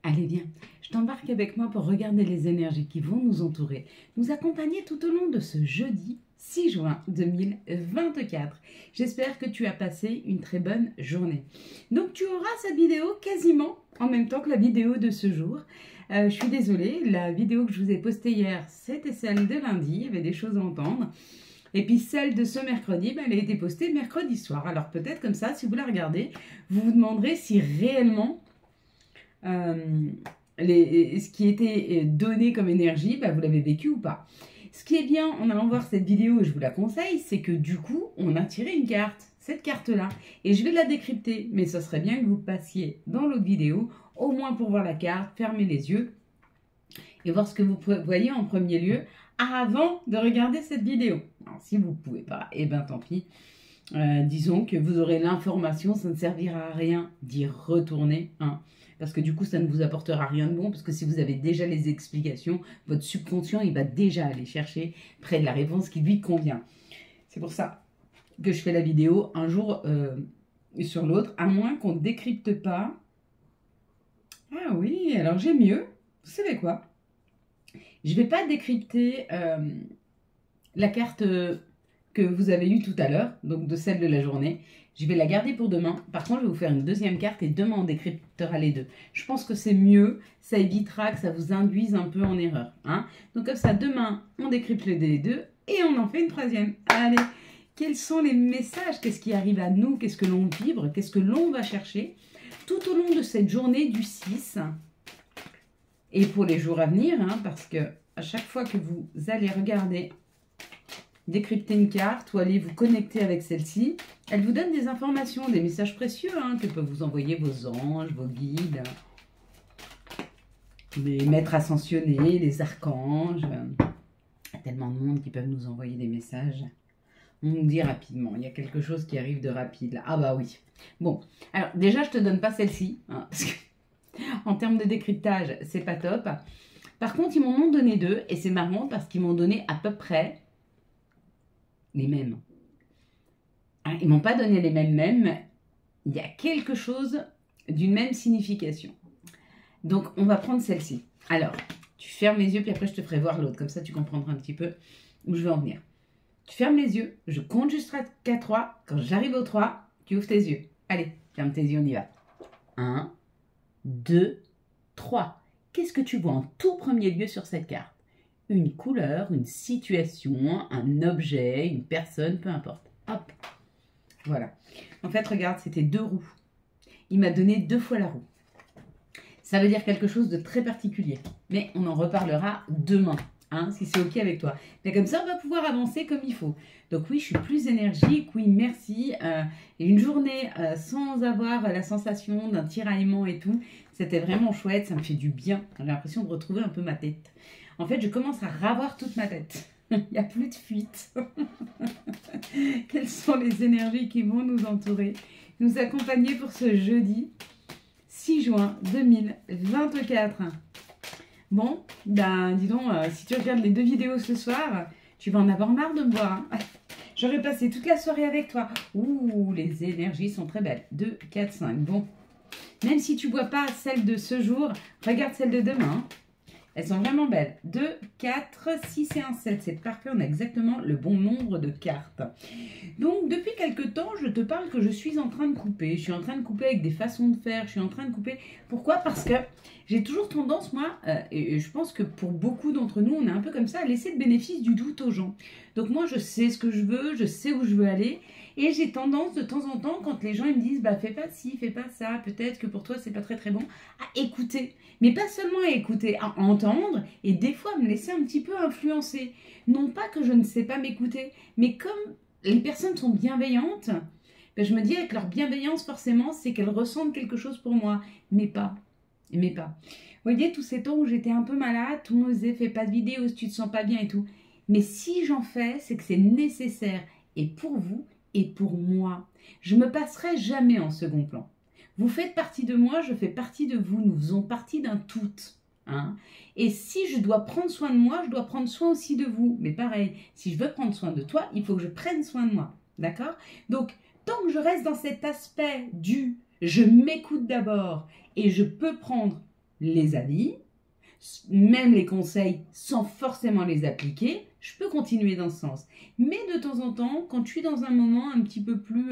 Allez, viens, je t'embarque avec moi pour regarder les énergies qui vont nous entourer, nous accompagner tout au long de ce jeudi 6 juin 2024. J'espère que tu as passé une très bonne journée. Donc tu auras cette vidéo quasiment en même temps que la vidéo de ce jour. Je suis désolée, la vidéo que je vous ai postée hier, c'était celle de lundi, il y avait des choses à entendre. Et puis celle de ce mercredi, elle a été postée mercredi soir. Alors peut-être comme ça, si vous la regardez, vous vous demanderez si réellement ce qui était donné comme énergie, vous l'avez vécu ou pas. Ce qui est bien en allant voir cette vidéo, et je vous la conseille, c'est que du coup, on a tiré une carte, cette carte-là, et je vais la décrypter. Mais ce serait bien que vous passiez dans l'autre vidéo, au moins pour voir la carte, fermer les yeux, et voir ce que vous voyez en premier lieu, avant de regarder cette vidéo. Alors, si vous ne pouvez pas, eh bien tant pis. Disons que vous aurez l'information, ça ne servira à rien d'y retourner, hein, parce que du coup ça ne vous apportera rien de bon, parce que si vous avez déjà les explications, votre subconscient il va déjà aller chercher près de la réponse qui lui convient. C'est pour ça que je fais la vidéo un jour sur l'autre, à moins qu'on ne décrypte pas. Ah oui, alors j'ai mieux, vous savez quoi? Je ne vais pas décrypter la carte que vous avez eue tout à l'heure, donc de celle de la journée. Je vais la garder pour demain. Par contre, je vais vous faire une deuxième carte et demain, on décryptera les deux. Je pense que c'est mieux, ça évitera que ça vous induise un peu en erreur, hein. Donc comme ça, demain, on décrypte les deux et on en fait une troisième. Allez, quels sont les messages? Qu'est-ce qui arrive à nous? Qu'est-ce que l'on vibre? Qu'est-ce que l'on va chercher tout au long de cette journée du 6 et pour les jours à venir, hein, parce que à chaque fois que vous allez regarder, décrypter une carte ou aller vous connecter avec celle-ci, elle vous donne des informations, des messages précieux, hein, que peuvent vous envoyer vos anges, vos guides, les maîtres ascensionnés, les archanges. Il y a tellement de monde qui peuvent nous envoyer des messages. On nous dit rapidement, il y a quelque chose qui arrive de rapide là. Ah bah oui. Bon, alors déjà je te donne pas celle-ci, hein, parce que en termes de décryptage, c'est pas top. Par contre, ils m'en ont donné deux, et c'est marrant parce qu'ils m'ont donné à peu près les mêmes. Hein, ils m'ont pas donné les mêmes, il y a quelque chose d'une même signification. Donc, on va prendre celle-ci. Alors, tu fermes les yeux, puis après, je te ferai voir l'autre. Comme ça, tu comprendras un petit peu où je veux en venir. Tu fermes les yeux, je compte jusqu'à 3. Quand j'arrive au 3, tu ouvres tes yeux. Allez, ferme tes yeux, on y va. 1, 2, 3. Qu'est-ce que tu vois en tout premier lieu sur cette carte? Une couleur, une situation, un objet, une personne, peu importe. Hop, voilà. En fait, regarde, c'était 2 roues. Il m'a donné 2 fois la roue. Ça veut dire quelque chose de très particulier. Mais on en reparlera demain, hein, si c'est OK avec toi. Mais comme ça, on va pouvoir avancer comme il faut. Donc oui, je suis plus énergique, oui, merci. Et une journée sans avoir la sensation d'un tiraillement et tout, c'était vraiment chouette, ça me fait du bien. J'ai l'impression de retrouver un peu ma tête. En fait, je commence à ravoir toute ma tête. Il n'y a plus de fuite. Quelles sont les énergies qui vont nous entourer, nous accompagner pour ce jeudi 6 juin 2024. Bon, ben dis donc, si tu regardes les 2 vidéos ce soir, tu vas en avoir marre de me voir. Hein. J'aurais passé toute la soirée avec toi. Ouh, les énergies sont très belles. 2, 4, 5. Bon, même si tu ne vois pas celle de ce jour, regarde celle de demain. Elles sont vraiment belles. 2, 4, 6 et 1, 7. C'est parfait, on a exactement le bon nombre de cartes. Donc, depuis quelques temps, je te parle que je suis en train de couper. Je suis en train de couper avec des façons de faire. Je suis en train de couper. Pourquoi? Parce que j'ai toujours tendance, moi, et je pense que pour beaucoup d'entre nous, on est un peu comme ça, à laisser le bénéfice du doute aux gens. Donc, moi, je sais ce que je veux, je sais où je veux aller. Et j'ai tendance, de temps en temps, quand les gens ils me disent « fais pas ci, fais pas ça, peut-être que pour toi, c'est pas très très bon », à écouter. Mais pas seulement à écouter, à entendre et des fois me laisser un petit peu influencer. Non pas que je ne sais pas m'écouter, mais comme les personnes sont bienveillantes, je me dis avec leur bienveillance, forcément, c'est qu'elles ressentent quelque chose pour moi. Mais pas. Mais pas. Vous voyez, tous ces temps où j'étais un peu malade, tout le monde me disait « fais pas de vidéo si tu te sens pas bien et tout ». Mais si j'en fais, c'est que c'est nécessaire. Et pour vous, et pour moi. Je ne me passerai jamais en second plan. Vous faites partie de moi, je fais partie de vous. Nous faisons partie d'un tout. Hein. Et si je dois prendre soin de moi, je dois prendre soin aussi de vous. Mais pareil, si je veux prendre soin de toi, il faut que je prenne soin de moi. D'accord? Donc, tant que je reste dans cet aspect du « je m'écoute d'abord et je peux prendre les avis, même les conseils sans forcément les appliquer, je peux continuer dans ce sens. Mais de temps en temps, quand je suis dans un moment un petit peu plus,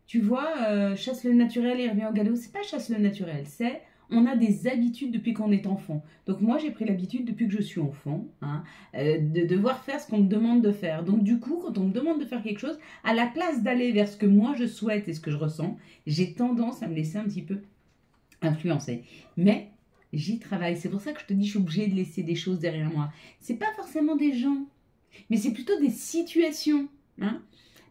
tu vois, chasse le naturel et revient au galop, c'est pas chasse le naturel, c'est on a des habitudes depuis qu'on est enfant. Donc moi, j'ai pris l'habitude depuis que je suis enfant, hein, de devoir faire ce qu'on me demande de faire. Donc du coup, quand on me demande de faire quelque chose, à la place d'aller vers ce que moi je souhaite et ce que je ressens, j'ai tendance à me laisser un petit peu influencer. Mais j'y travaille. C'est pour ça que je te dis, je suis obligée de laisser des choses derrière moi. C'est pas forcément des gens, mais c'est plutôt des situations, hein.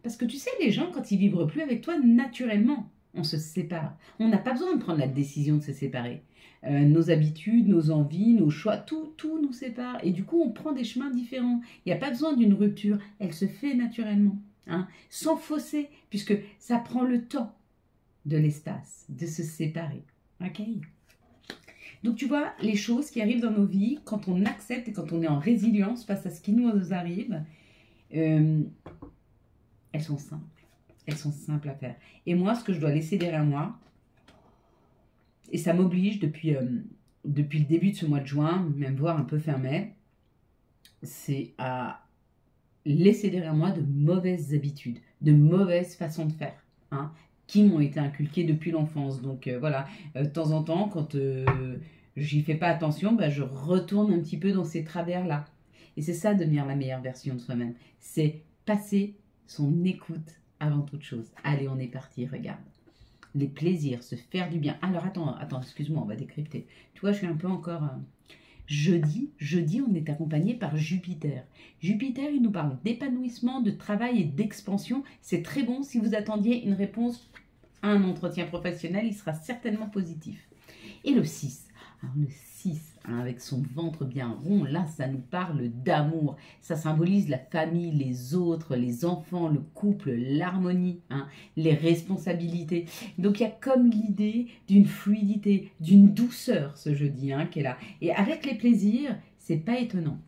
Parce que tu sais, les gens, quand ils vibrent plus avec toi, naturellement, on se sépare. On n'a pas besoin de prendre la décision de se séparer. Nos habitudes, nos envies, nos choix, tout nous sépare. Et du coup, on prend des chemins différents. Il n'y a pas besoin d'une rupture. Elle se fait naturellement, hein, sans fausser, puisque ça prend le temps de l'espace, de se séparer. Ok ? Donc tu vois, les choses qui arrivent dans nos vies, quand on accepte et quand on est en résilience face à ce qui nous arrive, elles sont simples. Elles sont simples à faire. Et moi, ce que je dois laisser derrière moi, et ça m'oblige depuis le début de ce mois de juin, même voire un peu fin mai, c'est à laisser derrière moi de mauvaises habitudes, de mauvaises façons de faire, hein, qui m'ont été inculquées depuis l'enfance. Donc voilà, de temps en temps, quand j'y fais pas attention, bah, je retourne un petit peu dans ces travers-là. Et c'est ça, devenir la meilleure version de soi-même. C'est passer son écoute avant toute chose. Allez, on est parti, regarde. Les plaisirs, se faire du bien. Alors, attends, excuse-moi, on va décrypter. Tu vois, je suis un peu encore... Jeudi, on est accompagné par Jupiter. Jupiter, il nous parle d'épanouissement, de travail et d'expansion. C'est très bon. Si vous attendiez une réponse à un entretien professionnel, il sera certainement positif. Et le 6. Alors le 6, hein, avec son ventre bien rond, là, ça nous parle d'amour. Ça symbolise la famille, les autres, les enfants, le couple, l'harmonie, hein, les responsabilités. Donc il y a comme l'idée d'une fluidité, d'une douceur ce jeudi, hein, qui est là. Et avec les plaisirs, c'est pas étonnant.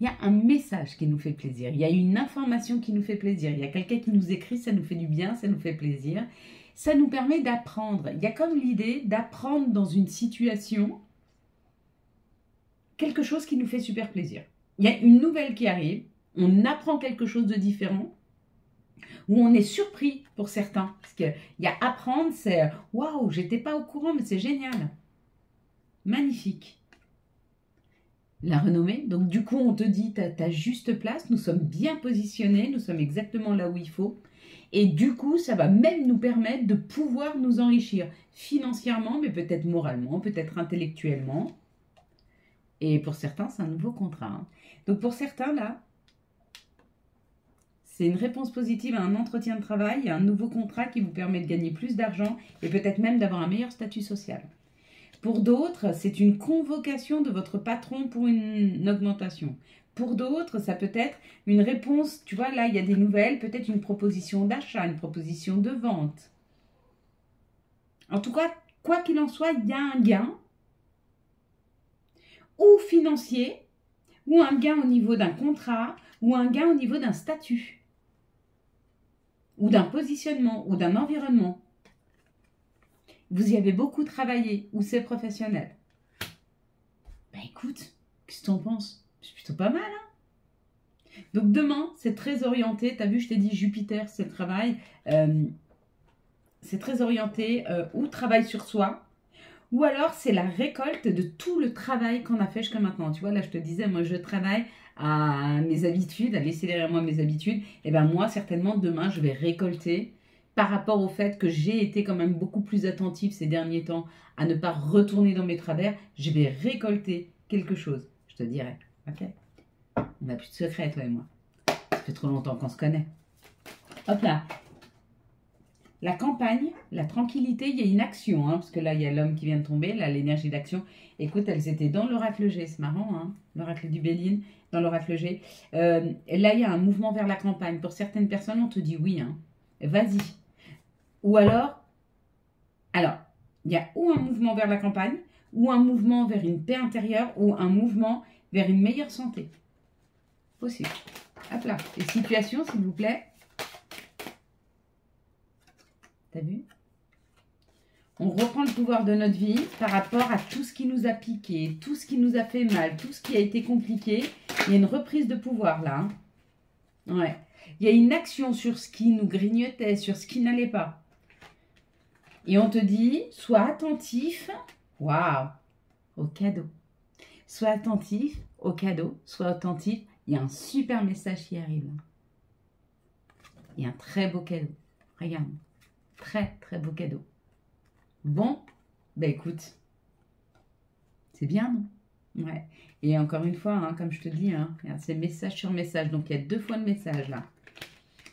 Il y a un message qui nous fait plaisir. Il y a une information qui nous fait plaisir. Il y a quelqu'un qui nous écrit, ça nous fait du bien, ça nous fait plaisir. Ça nous permet d'apprendre. Il y a comme l'idée d'apprendre dans une situation quelque chose qui nous fait super plaisir. Il y a une nouvelle qui arrive, on apprend quelque chose de différent, ou on est surpris pour certains. Parce qu'il y a apprendre, c'est « Waouh, j'étais pas au courant, mais c'est génial !» Magnifique. La renommée, donc du coup on te dit ta juste place, nous sommes bien positionnés, nous sommes exactement là où il faut. Et du coup, ça va même nous permettre de pouvoir nous enrichir financièrement, mais peut-être moralement, peut-être intellectuellement. Et pour certains, c'est un nouveau contrat, hein. Donc pour certains, là, c'est une réponse positive à un entretien de travail, un nouveau contrat qui vous permet de gagner plus d'argent et peut-être même d'avoir un meilleur statut social. Pour d'autres, c'est une convocation de votre patron pour une augmentation. Pour d'autres, ça peut être une réponse, tu vois, là, il y a des nouvelles, peut-être une proposition d'achat, une proposition de vente. En tout cas, quoi qu'il en soit, il y a un gain, ou financier, ou un gain au niveau d'un contrat, ou un gain au niveau d'un statut, ou d'un positionnement, ou d'un environnement. Vous y avez beaucoup travaillé, ou c'est professionnel. Ben écoute, qu'est-ce que tu en penses? C'est plutôt pas mal, hein? Donc demain, c'est très orienté, tu as vu, je t'ai dit Jupiter, c'est le travail, c'est très orienté ou travail sur soi, ou alors c'est la récolte de tout le travail qu'on a fait jusqu'à maintenant. Tu vois, là je te disais, moi je travaille à mes habitudes, à laisser derrière moi mes habitudes, et bien moi certainement demain je vais récolter par rapport au fait que j'ai été quand même beaucoup plus attentive ces derniers temps à ne pas retourner dans mes travers, je vais récolter quelque chose, je te dirai, ok? On n'a plus de secret, toi et moi. Ça fait trop longtemps qu'on se connaît. Hop là. La campagne, la tranquillité, il y a une action, hein, parce que là, il y a l'homme qui vient de tomber, là, l'énergie d'action. Écoute, elles étaient dans l'oracle G, c'est marrant, hein, l'oracle du Béline, dans l'oracle G. Là, il y a un mouvement vers la campagne. Pour certaines personnes, on te dit oui, hein, vas-y. Ou alors, il y a ou un mouvement vers la campagne, ou un mouvement vers une paix intérieure, ou un mouvement vers une meilleure santé. Possible. Hop là. Les situations, s'il vous plaît. T'as vu? On reprend le pouvoir de notre vie par rapport à tout ce qui nous a piqué, tout ce qui nous a fait mal, tout ce qui a été compliqué. Il y a une reprise de pouvoir là. Hein. Ouais. Il y a une action sur ce qui nous grignotait, sur ce qui n'allait pas. Et on te dit, sois attentif, waouh, au cadeau. Sois attentif au cadeau, sois attentif. Il y a un super message qui arrive. Là. Il y a un très beau cadeau. Regarde, très très beau cadeau. Bon, ben écoute, c'est bien, non? Ouais. Et encore une fois, hein, comme je te dis, hein, c'est message sur message. Donc, il y a 2 fois de message là.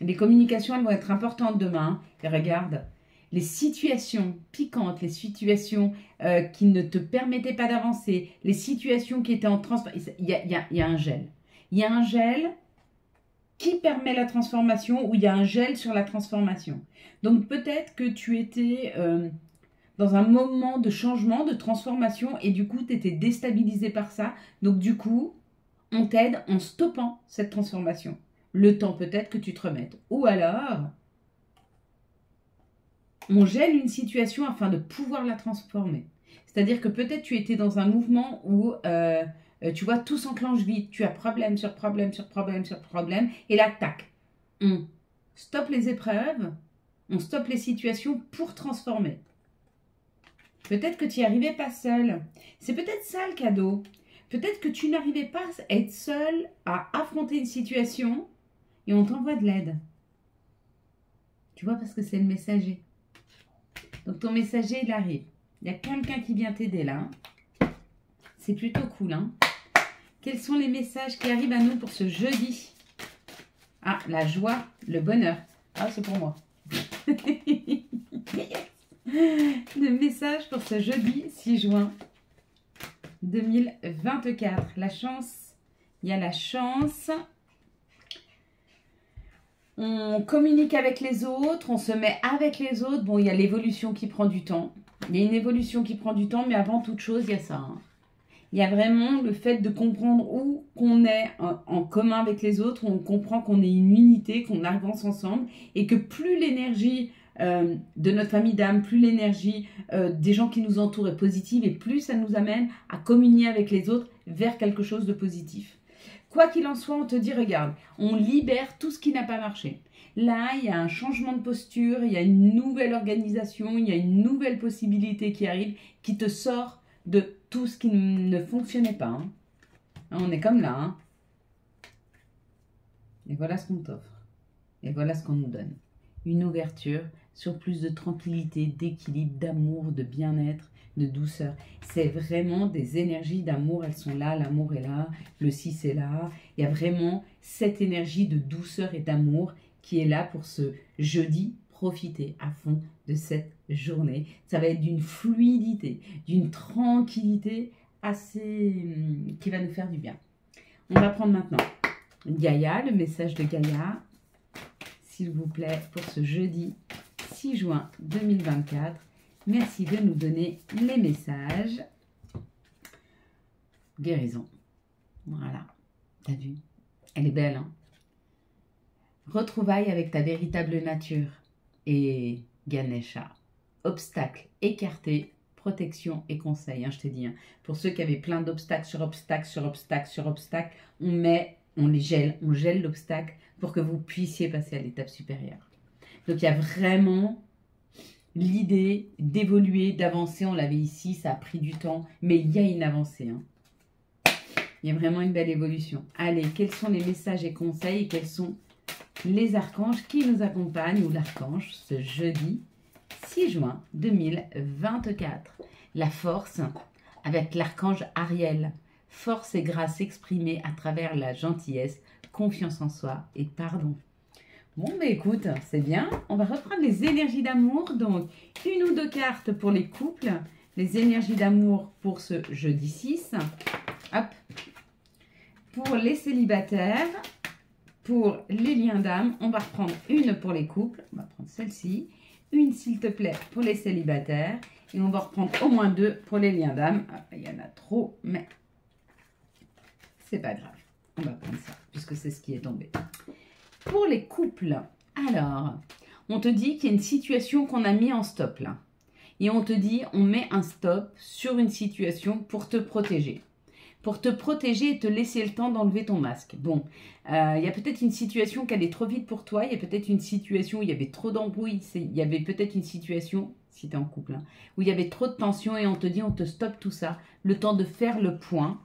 Les communications, elles vont être importantes demain. Et regarde, les situations piquantes, les situations qui ne te permettaient pas d'avancer, les situations qui étaient en transformation, il y a un gel. Il y a un gel qui permet la transformation ou il y a un gel sur la transformation. Donc, peut-être que tu étais... dans un moment de changement, de transformation, et du coup, tu étais déstabilisé par ça. Donc, du coup, on t'aide en stoppant cette transformation. Le temps peut-être que tu te remettes. Ou alors, on gèle une situation afin de pouvoir la transformer. C'est-à-dire que peut-être tu étais dans un mouvement où, tu vois, tout s'enclenche vite. Tu as problème sur problème sur problème sur problème. Et là, tac, on stoppe les épreuves, on stoppe les situations pour transformer. Peut-être que tu n'y arrivais pas seul. C'est peut-être ça le cadeau. Peut-être que tu n'arrivais pas à être seul, à affronter une situation et on t'envoie de l'aide. Tu vois, parce que c'est le messager. Donc ton messager, il arrive. Il y a quelqu'un qui vient t'aider là. C'est plutôt cool. Hein. Quels sont les messages qui arrivent à nous pour ce jeudi? Ah, la joie, le bonheur. Ah, c'est pour moi. Le message pour ce jeudi 6 juin 2024. La chance, il y a la chance. On communique avec les autres, on se met avec les autres. Bon, il y a l'évolution qui prend du temps. Il y a une évolution qui prend du temps, mais avant toute chose, il y a ça. Hein. Il y a vraiment le fait de comprendre où qu'on est en commun avec les autres, où on comprend qu'on est une unité, qu'on avance ensemble, et que plus l'énergie de notre famille d'âme, plus l'énergie des gens qui nous entourent est positive, et plus ça nous amène à communier avec les autres vers quelque chose de positif. Quoi qu'il en soit, on te dit, regarde, on libère tout ce qui n'a pas marché. Là, il y a un changement de posture, il y a une nouvelle organisation, il y a une nouvelle possibilité qui arrive, qui te sort de tout ce qui ne fonctionnait pas. Hein. On est comme là. Hein. Et voilà ce qu'on t'offre. Et voilà ce qu'on nous donne. Une ouverture sur plus de tranquillité, d'équilibre, d'amour, de bien-être, de douceur. C'est vraiment des énergies d'amour. Elles sont là, l'amour est là, le 6 est là. Il y a vraiment cette énergie de douceur et d'amour qui est là pour ce jeudi. Profiter à fond de cette journée. Ça va être d'une fluidité, d'une tranquillité assez qui va nous faire du bien. On va prendre maintenant Gaïa, le message de Gaïa, s'il vous plaît, pour ce jeudi 6 juin 2024. Merci de nous donner les messages. Guérison. Voilà. T'as vu? Elle est belle, hein? Retrouvailles avec ta véritable nature. Et Ganesha. Obstacles écartés, protection et conseil. Hein, je t'ai dit, hein. Pour ceux qui avaient plein d'obstacles sur obstacles, sur obstacles, sur obstacles, on les gèle, on gèle l'obstacle pour que vous puissiez passer à l'étape supérieure. Donc, il y a vraiment l'idée d'évoluer, d'avancer. On l'avait ici, ça a pris du temps, mais il y a une avancée. Hein. Il y a vraiment une belle évolution. Allez, quels sont les messages et conseils et quels sont les archanges qui nous accompagnent, ou l'archange, ce jeudi 6 juin 2024. La force avec l'archange Ariel. Force et grâce exprimée à travers la gentillesse, confiance en soi et pardon. Bon, mais écoute, c'est bien. On va reprendre les énergies d'amour. Donc, 1 ou 2 cartes pour les couples. Les énergies d'amour pour ce jeudi 6. Hop. Pour les célibataires. Pour les liens d'âme, on va reprendre une pour les couples. On va prendre celle-ci. Une, s'il te plaît, pour les célibataires. Et on va reprendre au moins 2 pour les liens d'âme. Il y en a trop, mais c'est pas grave. On va prendre ça, puisque c'est ce qui est tombé. Pour les couples, alors, on te dit qu'il y a une situation qu'on a mis en stop là. et on te dit, on met un stop sur une situation pour te protéger. Pour te protéger et te laisser le temps d'enlever ton masque. Bon, il y a peut-être une situation qui allait trop vite pour toi, il y a peut-être une situation où il y avait trop d'embrouilles, il y avait peut-être une situation, si tu es en couple, hein, où il y avait trop de tension et on te dit, on te stoppe tout ça, le temps de faire le point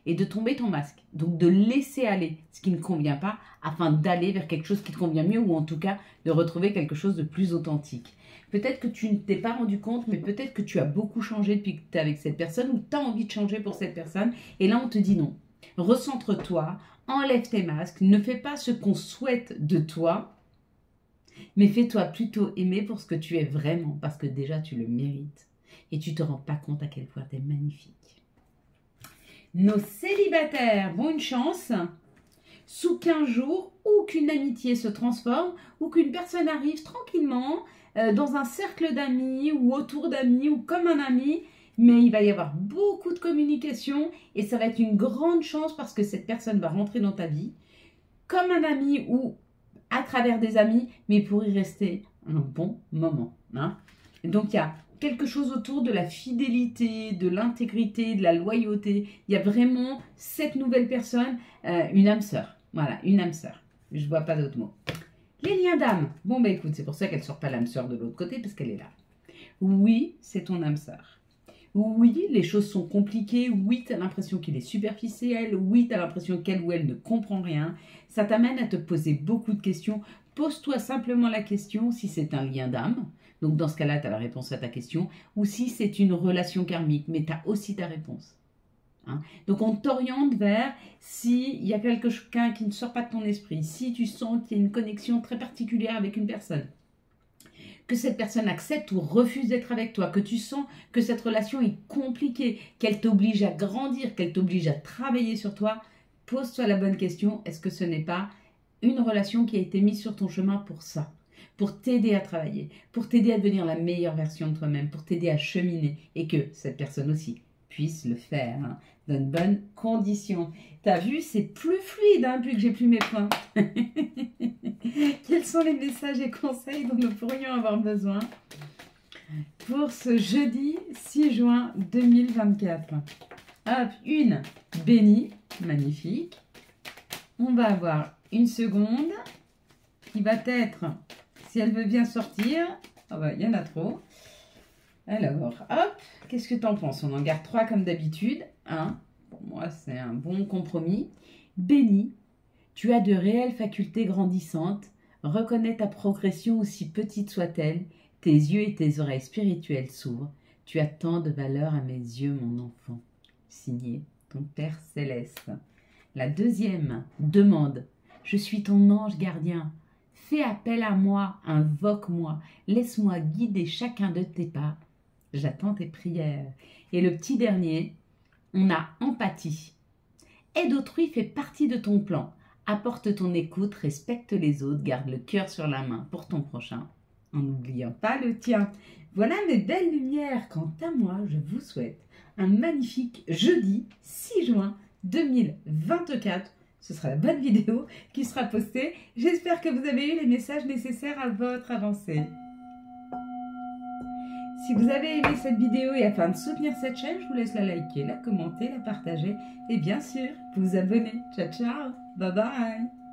et de tomber ton masque. Donc de laisser aller ce qui ne convient pas afin d'aller vers quelque chose qui te convient mieux ou en tout cas de retrouver quelque chose de plus authentique. Peut-être que tu ne t'es pas rendu compte, mais peut-être que tu as beaucoup changé depuis que tu es avec cette personne ou tu as envie de changer pour cette personne. Et là, on te dit non. Recentre-toi, enlève tes masques, ne fais pas ce qu'on souhaite de toi, mais fais-toi plutôt aimer pour ce que tu es vraiment, parce que déjà, tu le mérites. Et tu ne te rends pas compte à quel point tu es magnifique. Nos célibataires, bon, une chance. Sous 15 jours, ou qu'une amitié se transforme, ou qu'une personne arrive tranquillement dans un cercle d'amis, ou autour d'amis, ou comme un ami, mais il va y avoir beaucoup de communication, et ça va être une grande chance parce que cette personne va rentrer dans ta vie, comme un ami, ou à travers des amis, mais pour y rester un bon moment. Hein. Donc il y a quelque chose autour de la fidélité, de l'intégrité, de la loyauté. Il y a vraiment cette nouvelle personne, une âme sœur. Voilà, une âme sœur. Je ne vois pas d'autre mot. Les liens d'âme. Bon, bah écoute, c'est pour ça qu'elle ne sort pas l'âme sœur de l'autre côté, parce qu'elle est là. Oui, c'est ton âme sœur. Oui, les choses sont compliquées. Oui, tu as l'impression qu'il est superficiel. Oui, tu as l'impression qu'elle ou elle ne comprend rien. Ça t'amène à te poser beaucoup de questions. Pose-toi simplement la question si c'est un lien d'âme. Donc, dans ce cas-là, tu as la réponse à ta question. Ou si c'est une relation karmique, mais tu as aussi ta réponse. Hein. Donc, on t'oriente vers s'il y a quelqu'un qui ne sort pas de ton esprit, si tu sens qu'il y a une connexion très particulière avec une personne, que cette personne accepte ou refuse d'être avec toi, que tu sens que cette relation est compliquée, qu'elle t'oblige à grandir, qu'elle t'oblige à travailler sur toi, pose-toi la bonne question, est-ce que ce n'est pas une relation qui a été mise sur ton chemin pour ça ? Pour t'aider à travailler, pour t'aider à devenir la meilleure version de toi-même, pour t'aider à cheminer et que cette personne aussi puisse le faire hein, dans de bonnes conditions. T'as vu, c'est plus fluide hein, depuis que j'ai plus mes points. Quels sont les messages et conseils dont nous pourrions avoir besoin pour ce jeudi 6 juin 2024 ? Hop, une bénie, magnifique. On va avoir une seconde qui va être... Si elle veut bien sortir, oh bah, y en a trop. Alors, hop, qu'est-ce que tu en penses? On en garde 3 comme d'habitude. Pour moi, c'est un bon compromis. Béni, tu as de réelles facultés grandissantes. Reconnais ta progression aussi petite soit-elle. Tes yeux et tes oreilles spirituelles s'ouvrent. Tu as tant de valeur à mes yeux, mon enfant. Signé ton Père Céleste. La deuxième demande. Je suis ton ange gardien. Fais appel à moi, invoque-moi, laisse-moi guider chacun de tes pas. J'attends tes prières. Et le petit dernier, on a empathie. Aide autrui fait partie de ton plan. Apporte ton écoute, respecte les autres, garde le cœur sur la main pour ton prochain, en n'oubliant pas le tien. Voilà mes belles lumières. Quant à moi, je vous souhaite un magnifique jeudi 6 juin 2024. Ce sera la bonne vidéo qui sera postée. J'espère que vous avez eu les messages nécessaires à votre avancée. Si vous avez aimé cette vidéo et afin de soutenir cette chaîne, je vous laisse la liker, la commenter, la partager et bien sûr vous abonner. Ciao, ciao, bye bye.